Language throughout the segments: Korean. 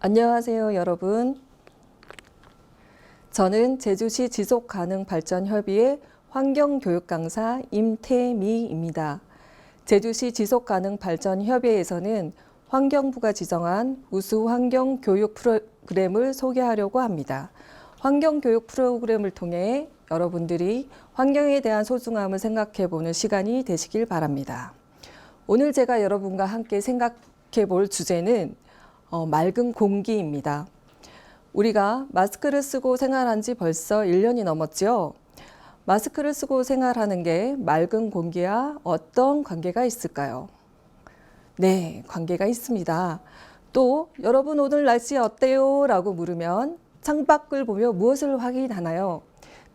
안녕하세요, 여러분. 저는 제주시 지속가능발전협의회 환경교육 강사 임태미입니다. 제주시 지속가능발전협의회에서는 환경부가 지정한 우수 환경교육 프로그램을 소개하려고 합니다. 환경교육 프로그램을 통해 여러분들이 환경에 대한 소중함을 생각해보는 시간이 되시길 바랍니다. 오늘 제가 여러분과 함께 생각해볼 주제는 맑은 공기입니다. 우리가 마스크를 쓰고 생활한 지 벌써 1년이 넘었죠. 마스크를 쓰고 생활하는 게 맑은 공기와 어떤 관계가 있을까요? 네, 관계가 있습니다. 또 여러분 오늘 날씨 어때요? 라고 물으면 창밖을 보며 무엇을 확인하나요?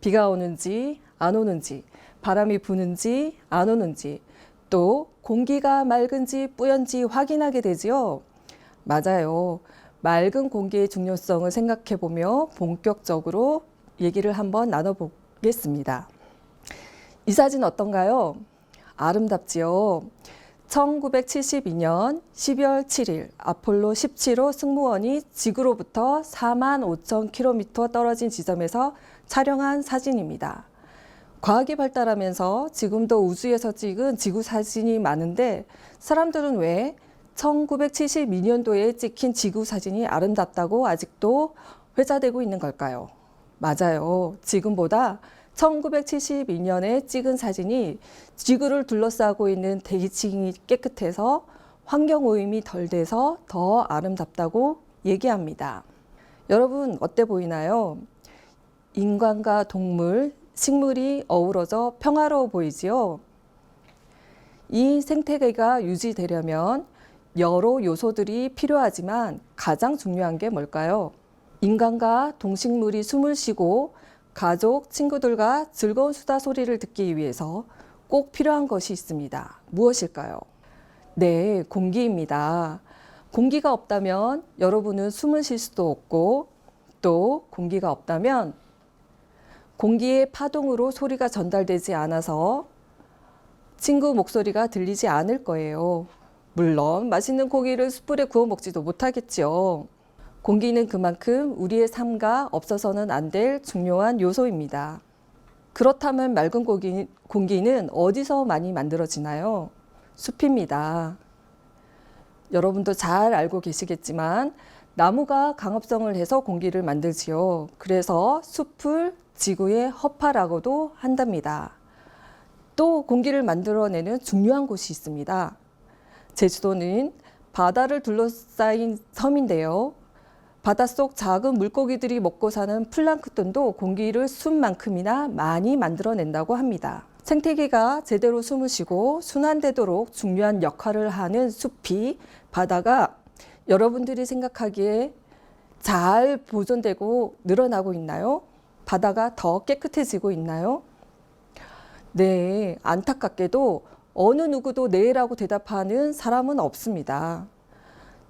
비가 오는지 안 오는지, 바람이 부는지 안 오는지, 또 공기가 맑은지 뿌연지 확인하게 되지요. 맞아요. 맑은 공기의 중요성을 생각해보며 본격적으로 얘기를 한번 나눠보겠습니다. 이 사진 어떤가요? 아름답지요? 1972년 12월 7일 아폴로 17호 승무원이 지구로부터 45,000km 떨어진 지점에서 촬영한 사진입니다. 과학이 발달하면서 지금도 우주에서 찍은 지구 사진이 많은데 사람들은 왜 1972년도에 찍힌 지구 사진이 아름답다고 아직도 회자되고 있는 걸까요? 맞아요. 지금보다 1972년에 찍은 사진이 지구를 둘러싸고 있는 대기층이 깨끗해서 환경오염이 덜 돼서 더 아름답다고 얘기합니다. 여러분 어때 보이나요? 인간과 동물, 식물이 어우러져 평화로워 보이지요? 이 생태계가 유지되려면 여러 요소들이 필요하지만 가장 중요한 게 뭘까요? 인간과 동식물이 숨을 쉬고 가족, 친구들과 즐거운 수다 소리를 듣기 위해서 꼭 필요한 것이 있습니다. 무엇일까요? 네, 공기입니다. 공기가 없다면 여러분은 숨을 쉴 수도 없고 또 공기가 없다면 공기의 파동으로 소리가 전달되지 않아서 친구 목소리가 들리지 않을 거예요. 물론 맛있는 고기를 숯불에 구워 먹지도 못하겠죠. 공기는 그만큼 우리의 삶과 없어서는 안 될 중요한 요소입니다. 그렇다면 맑은 공기는 어디서 많이 만들어지나요? 숲입니다. 여러분도 잘 알고 계시겠지만 나무가 강합성을 해서 공기를 만들지요. 그래서 숲을 지구의 허파라고도 한답니다. 또 공기를 만들어내는 중요한 곳이 있습니다. 제주도는 바다를 둘러싸인 섬인데요. 바닷속 작은 물고기들이 먹고 사는 플랑크톤도 공기를 숲만큼이나 많이 만들어낸다고 합니다. 생태계가 제대로 숨을 쉬고 순환되도록 중요한 역할을 하는 숲이 바다가 여러분들이 생각하기에 잘 보존되고 늘어나고 있나요? 바다가 더 깨끗해지고 있나요? 네, 안타깝게도 어느 누구도 네라고 대답하는 사람은 없습니다.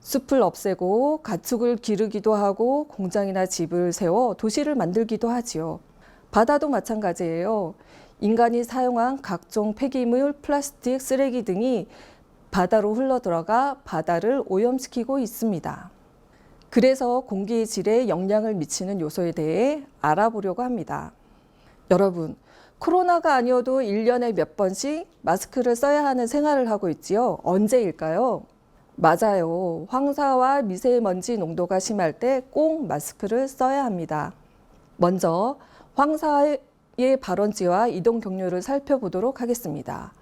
숲을 없애고 가축을 기르기도 하고 공장이나 집을 세워 도시를 만들기도 하지요. 바다도 마찬가지예요. 인간이 사용한 각종 폐기물, 플라스틱, 쓰레기 등이 바다로 흘러들어가 바다를 오염시키고 있습니다. 그래서 공기의 질에 영향을 미치는 요소에 대해 알아보려고 합니다. 여러분, 코로나가 아니어도 1년에 몇 번씩 마스크를 써야 하는 생활을 하고 있지요. 언제일까요? 맞아요. 황사와 미세먼지 농도가 심할 때 꼭 마스크를 써야 합니다. 먼저 황사의 발원지와 이동 경로를 살펴보도록 하겠습니다.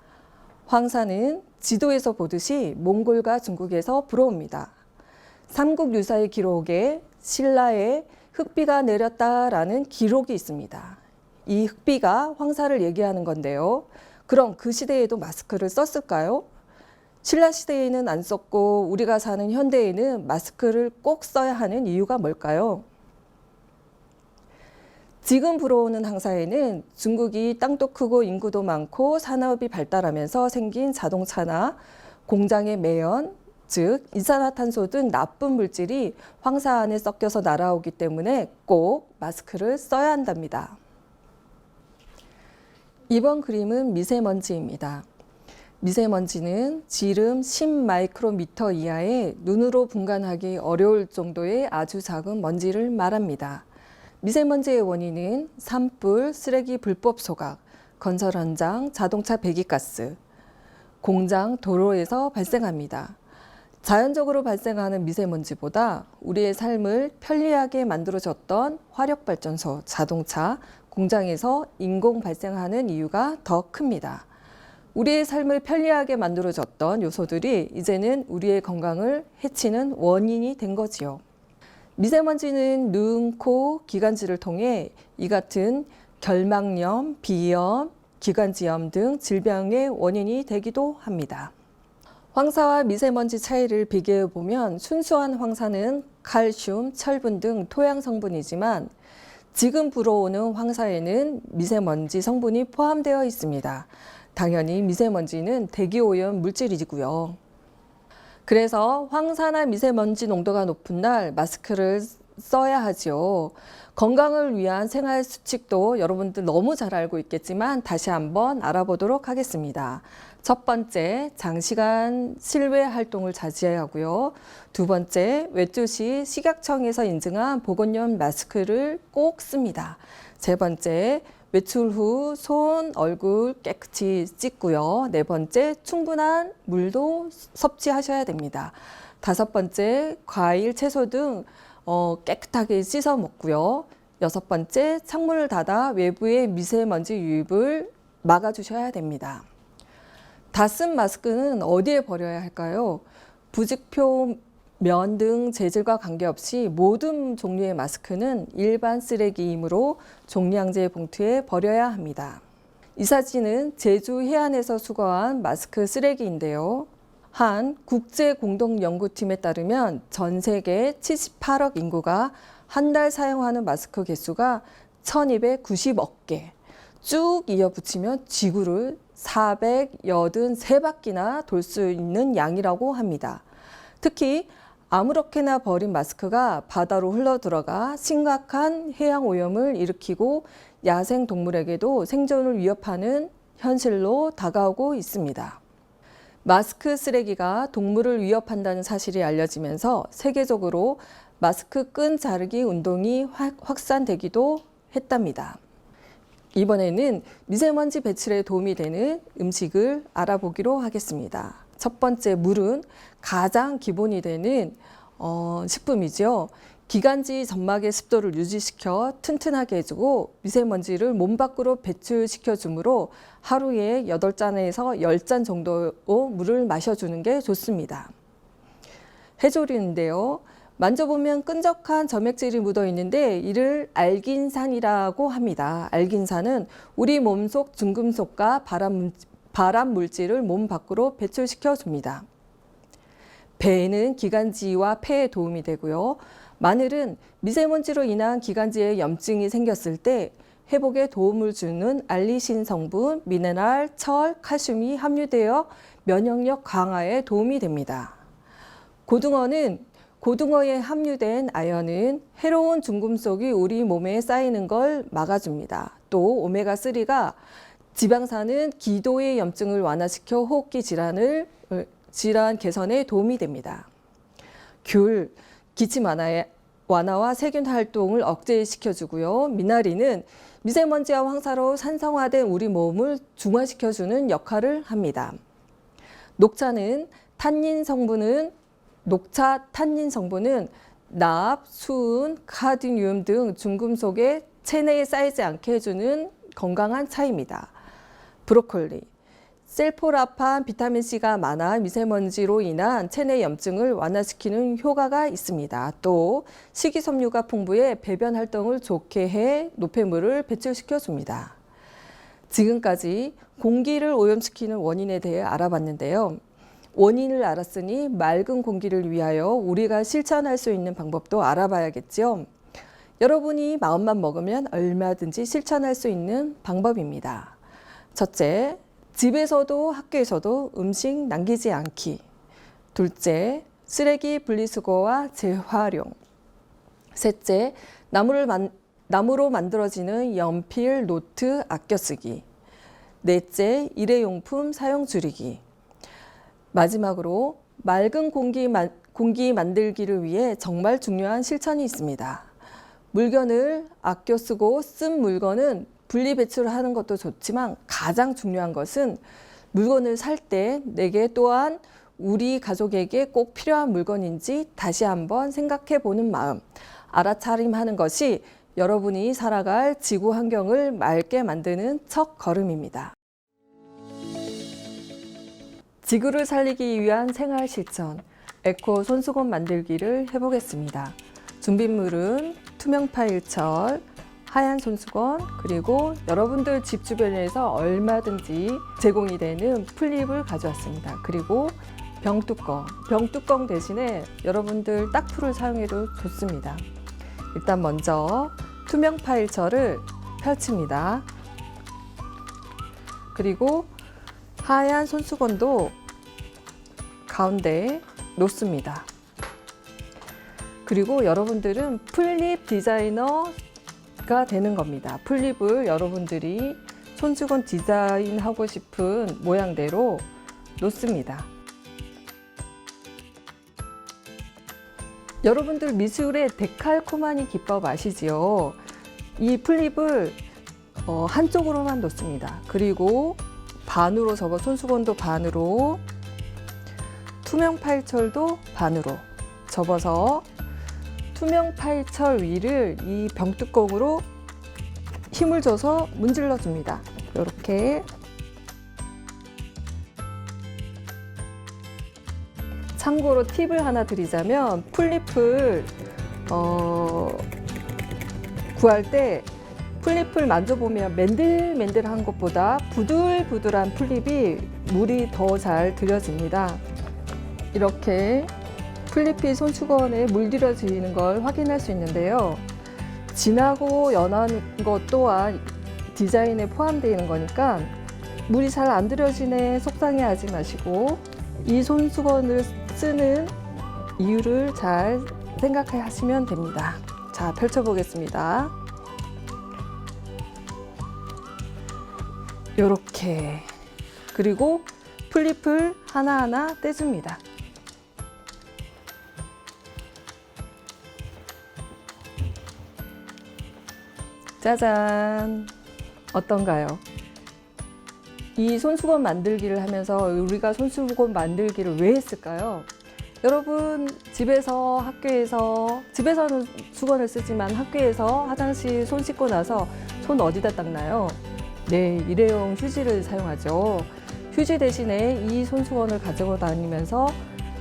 황사는 지도에서 보듯이 몽골과 중국에서 불어옵니다. 삼국 유사의 기록에 신라에 흑비가 내렸다라는 기록이 있습니다. 이 흑비가 황사를 얘기하는 건데요. 그럼 그 시대에도 마스크를 썼을까요? 신라 시대에는 안 썼고 우리가 사는 현대에는 마스크를 꼭 써야 하는 이유가 뭘까요? 지금 불어오는 황사에는 중국이 땅도 크고 인구도 많고 산업이 발달하면서 생긴 자동차나 공장의 매연, 즉 이산화탄소 등 나쁜 물질이 황사 안에 섞여서 날아오기 때문에 꼭 마스크를 써야 한답니다. 이번 그림은 미세먼지입니다. 미세먼지는 지름 10마이크로미터 이하의 눈으로 분간하기 어려울 정도의 아주 작은 먼지를 말합니다. 미세먼지의 원인은 산불, 쓰레기 불법 소각, 건설 현장, 자동차 배기가스, 공장, 도로에서 발생합니다. 자연적으로 발생하는 미세먼지보다 우리의 삶을 편리하게 만들어줬던 화력발전소, 자동차, 공장에서 인공 발생하는 이유가 더 큽니다. 우리의 삶을 편리하게 만들어줬던 요소들이 이제는 우리의 건강을 해치는 원인이 된 거지요. 미세먼지는 눈, 코, 기관지를 통해 이 같은 결막염, 비염, 기관지염 등 질병의 원인이 되기도 합니다. 황사와 미세먼지 차이를 비교해 보면 순수한 황사는 칼슘, 철분 등 토양 성분이지만 지금 불어오는 황사에는 미세먼지 성분이 포함되어 있습니다. 당연히 미세먼지는 대기오염 물질이고요. 그래서 황사나 미세먼지 농도가 높은 날 마스크를 써야 하죠. 건강을 위한 생활 수칙도 여러분들 너무 잘 알고 있겠지만 다시 한번 알아보도록 하겠습니다. 첫 번째, 장시간 실외 활동을 자제해야 하고요. 두 번째, 외출 시 식약청에서 인증한 보건용 마스크를 꼭 씁니다. 세 번째, 외출 후 손, 얼굴 깨끗이 씻고요. 네 번째, 충분한 물도 섭취하셔야 됩니다. 다섯 번째, 과일, 채소 등 깨끗하게 씻어 먹고요. 여섯 번째, 창문을 닫아 외부의 미세먼지 유입을 막아주셔야 됩니다. 다 쓴 마스크는 어디에 버려야 할까요? 부직표, 면 등 재질과 관계없이 모든 종류의 마스크는 일반 쓰레기이므로 종량제 봉투에 버려야 합니다. 이 사진은 제주 해안에서 수거한 마스크 쓰레기인데요. 한 국제공동연구팀에 따르면 전 세계 78억 인구가 한 달 사용하는 마스크 개수가 1290억 개. 쭉 이어붙이면 지구를 483바퀴나 돌 수 있는 양이라고 합니다. 특히 아무렇게나 버린 마스크가 바다로 흘러들어가 심각한 해양 오염을 일으키고 야생 동물에게도 생존을 위협하는 현실로 다가오고 있습니다. 마스크 쓰레기가 동물을 위협한다는 사실이 알려지면서 세계적으로 마스크 끈 자르기 운동이 확산되기도 했답니다. 이번에는 미세먼지 배출에 도움이 되는 음식을 알아보기로 하겠습니다. 첫 번째, 물은 가장 기본이 되는 식품이죠. 기관지 점막의 습도를 유지시켜 튼튼하게 해주고 미세먼지를 몸 밖으로 배출시켜 주므로 하루에 8잔에서 10잔 정도 물을 마셔주는 게 좋습니다. 해조류인데요. 만져보면 끈적한 점액질이 묻어 있는데 이를 알긴산이라고 합니다. 알긴산은 우리 몸속 중금속과 발암 물질을 몸 밖으로 배출시켜 줍니다. 배는 기관지와 폐에 도움이 되고요. 마늘은 미세먼지로 인한 기관지에 염증이 생겼을 때 회복에 도움을 주는 알리신 성분, 미네랄, 철, 칼슘이 함유되어 면역력 강화에 도움이 됩니다. 고등어에 함유된 아연은 해로운 중금속이 우리 몸에 쌓이는 걸 막아줍니다. 또 오메가3가 지방산은 기도의 염증을 완화시켜 호흡기 질환 개선에 도움이 됩니다. 귤, 기침 완화와 세균 활동을 억제시켜주고요. 미나리는 미세먼지와 황사로 산성화된 우리 몸을 중화시켜주는 역할을 합니다. 녹차 탄닌 성분은 납, 수은, 카드뮴 등 중금속의 체내에 쌓이지 않게 해주는 건강한 차입니다. 브로콜리, 셀포라판, 비타민C가 많아 미세먼지로 인한 체내 염증을 완화시키는 효과가 있습니다. 또 식이섬유가 풍부해 배변 활동을 좋게 해 노폐물을 배출시켜줍니다. 지금까지 공기를 오염시키는 원인에 대해 알아봤는데요. 원인을 알았으니 맑은 공기를 위하여 우리가 실천할 수 있는 방법도 알아봐야겠죠. 여러분이 마음만 먹으면 얼마든지 실천할 수 있는 방법입니다. 첫째, 집에서도 학교에서도 음식 남기지 않기. 둘째, 쓰레기 분리수거와 재활용. 셋째, 나무로 만들어지는 연필, 노트 아껴 쓰기. 넷째, 일회용품 사용 줄이기. 마지막으로 맑은 공기 만들기를 위해 정말 중요한 실천이 있습니다. 물건을 아껴 쓰고 쓴 물건은 분리 배출을 하는 것도 좋지만 가장 중요한 것은 물건을 살 때 내게 또한 우리 가족에게 꼭 필요한 물건인지 다시 한번 생각해 보는 마음, 알아차림하는 것이 여러분이 살아갈 지구 환경을 맑게 만드는 첫 걸음입니다. 지구를 살리기 위한 생활 실천, 에코 손수건 만들기를 해보겠습니다. 준비물은 투명 파일철, 하얀 손수건, 그리고 여러분들 집 주변에서 얼마든지 제공이 되는 플립을 가져왔습니다. 그리고 병뚜껑 대신에 여러분들 딱풀을 사용해도 좋습니다. 일단 먼저 투명 파일철을 펼칩니다. 그리고 하얀 손수건도 가운데에 놓습니다. 그리고 여러분들은 플립 디자이너가 되는 겁니다. 플립을 여러분들이 손수건 디자인하고 싶은 모양대로 놓습니다. 여러분들 미술의 데칼코마니 기법 아시지요? 이 플립을 한쪽으로만 놓습니다. 그리고 반으로 접어 손수건도 반으로, 투명 파일철도 반으로 접어서 투명 파일철 위를 이 병뚜껑으로 힘을 줘서 문질러 줍니다. 이렇게. 참고로 팁을 하나 드리자면 플립을 구할 때 플립을 만져보면 맨들맨들한 것보다 부들부들한 플립이 물이 더 잘 들여집니다. 이렇게 플립이 손수건에 물들여지는 걸 확인할 수 있는데요. 진하고 연한 것 또한 디자인에 포함되어 있는 거니까 물이 잘 안 들여지네 속상해하지 마시고 이 손수건을 쓰는 이유를 잘 생각하시면 됩니다. 자, 펼쳐보겠습니다. 이렇게. 그리고 플립을 하나하나 떼줍니다. 짜잔! 어떤가요? 이 손수건 만들기를 하면서 우리가 손수건 만들기를 왜 했을까요? 여러분 집에서 학교에서 집에서는 수건을 쓰지만 학교에서 화장실 손 씻고 나서 손 어디다 닦나요? 네, 일회용 휴지를 사용하죠. 휴지 대신에 이 손수건을 가지고 다니면서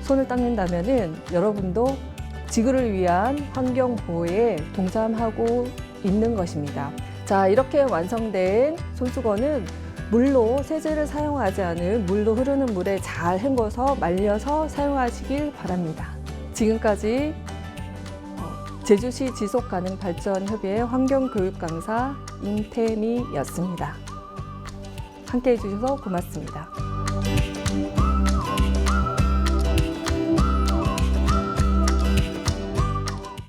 손을 닦는다면은 여러분도 지구를 위한 환경 보호에 동참하고 있는 것입니다. 자, 이렇게 완성된 손수건은 물로 세제를 사용하지 않은 물로 흐르는 물에 잘 헹궈서 말려서 사용하시길 바랍니다. 지금까지 제주시 지속가능발전협의회 환경교육 강사 임태미였습니다. 함께해 주셔서 고맙습니다.